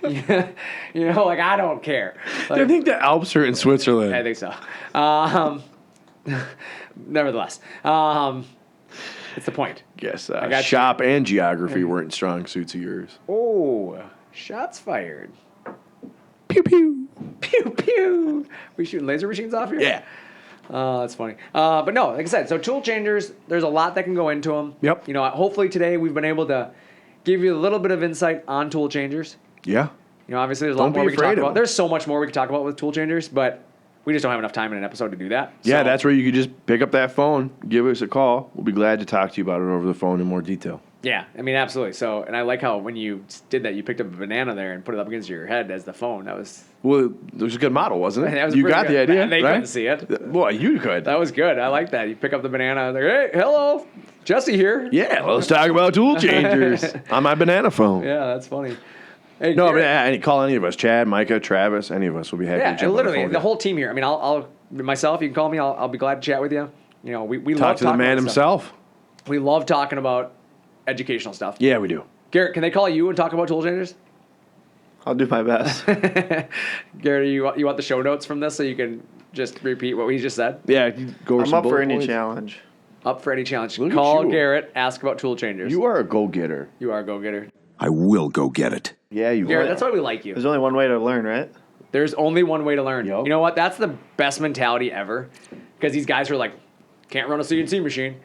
I don't care. I think the Alps are in Switzerland. I think so. Nevertheless, it's the point. Guess got shop and geography weren't strong suits of yours. Oh, shots fired. Pew pew. Pew pew. We shooting laser machines off here? Yeah. That's funny. But no, like I said, so tool changers, there's a lot that can go into them. Yep. Hopefully today we've been able to give you a little bit of insight on tool changers. Yeah. Obviously there's a Don't lot more be we can talk afraid of about. them. There's so much more we can talk about with tool changers, but we just don't have enough time in an episode to do that. Yeah, So- that's where you could just pick up that phone, give us a call. We'll be glad to talk to you about it over the phone in more detail. Yeah, absolutely. So, and I like how when you did that, you picked up a banana there and put it up against your head as the phone. That was Well, it was a good model, wasn't it? That was You pretty got good. the idea, They right? couldn't see it. Boy, you could. That was good. I like that. You pick up the banana. Like, hey, hello, Jesse here. Yeah, let's talk about tool changers on my banana phone. Yeah, that's funny. Hey, No, Garrett. but call any of us. Chad, Micah, Travis, any of us will be happy to Yeah, jump on literally phone. the whole team here. I'll myself. You can call me. I'll be glad to chat with you. We love Talk to the talking man about this stuff. himself. We love talking about educational stuff. Yeah, we do. Garrett, can they call you and talk about tool changers? I'll do my best. Garrett, you want the show notes from this so you can just repeat what we just said? Yeah, you go over I'm some up for bullet any points. challenge. Up for any challenge. Look at Call you. Garrett. Ask about tool changers. You are a go-getter. You are a go-getter. I will go get it. Yeah, you Garrett, are. that's why we like you. There's only one way to learn, right? There's only one way to learn. Yup. You know what? That's the best mentality ever. Because these guys are like, can't run a CNC machine.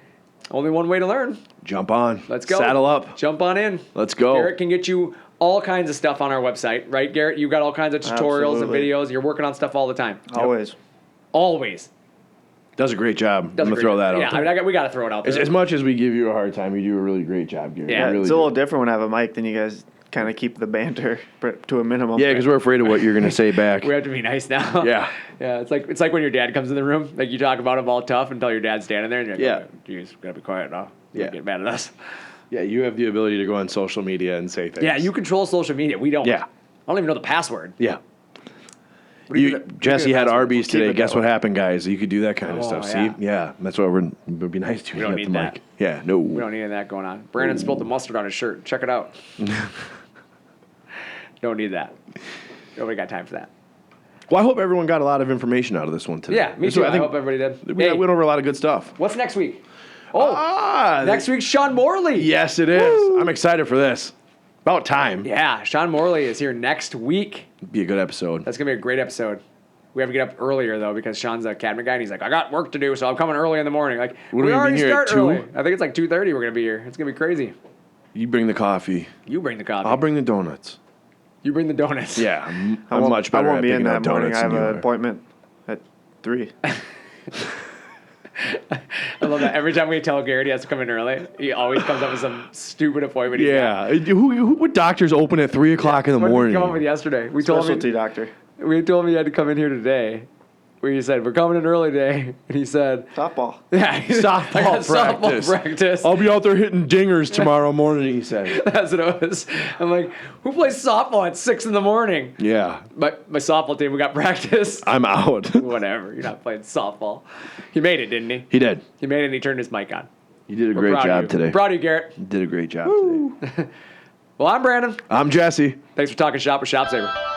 Only one way to learn. Jump on. Let's go. Saddle up. Jump on in. Let's go. Garrett can get you all kinds of stuff on our website, right? Garrett, you've got all kinds of tutorials Absolutely. and videos. You're working on stuff all the time. Always. Always. Does a great job. Does I'm a going to great throw job. that out Yeah, there. we got to throw it out there. As much as we give you a hard time, you do a really great job, Gary. Yeah, You really It's do. a little different when I have a mic, then you guys kind of keep the banter to a minimum. Yeah, because we're afraid of what you're going to say back. We have to be nice now. Yeah. Yeah, it's like when your dad comes in the room, like you talk about him all tough until your dad's standing there and you're like, Yeah. geez, gotta be quiet now. You Yeah. get mad at us. Yeah, you have the ability to go on social media and say things. Yeah, you control social media. We don't. Yeah. I don't even know the password. Yeah. What do you do Jesse the had password? Arby's Keep today. it Guess that what way. happened, guys? You could do that kind of Oh, stuff. yeah. See? Yeah, that's what it would be nice to. We don't need that. Yeah, no. We don't need any of that going on. Brandon spilled the mustard on his shirt. Check it out. Don't need that. Nobody got time for that. Well, I hope everyone got a lot of information out of this one today. Yeah, me This too. one, I hope everybody did. We Hey, went over a lot of good stuff. what's next week? Oh, next week's Sean Morley. Yes, it is. I'm excited for this. About time. Yeah, Sean Morley is here next week. Be a good episode. That's going to be a great episode. We have to get up earlier, though, because Sean's a cabinet guy, and he's like, I got work to do, so I'm coming early in the morning. Like, What we are we already being here at start 2? early. I think it's like 2:30 we're going to be here. It's going to be crazy. You bring the coffee. You bring the coffee. I'll bring the donuts. You bring the donuts. Yeah, I'm I won't- much better I won't at be in picking out that morning. donuts I have than you an are. appointment at 3. I love that. Every time we tell Garrett he has to come in early, he always comes up with some stupid appointment. he's got. Yeah. What doctors open at 3 o'clock in the What did morning? we come up with yesterday? We told Specialty him doctor. we told him he had to come in here today. We said we're coming in early today, and he said, Softball. "Yeah, I got softball practice." I'll be out there hitting dingers tomorrow morning, he said. That's what it was. I'm like, who plays softball at 6 in the morning? Yeah, My softball team, we got practice. I'm out. Whatever, you're not playing softball. He made it, didn't he? He did. He made it and he turned his mic on. You did a We're great proud of job you. today. We're proud of you, Garrett. You did a great job today. Well, I'm Brandon. I'm Jesse. Thanks for talking shop with ShopSabre.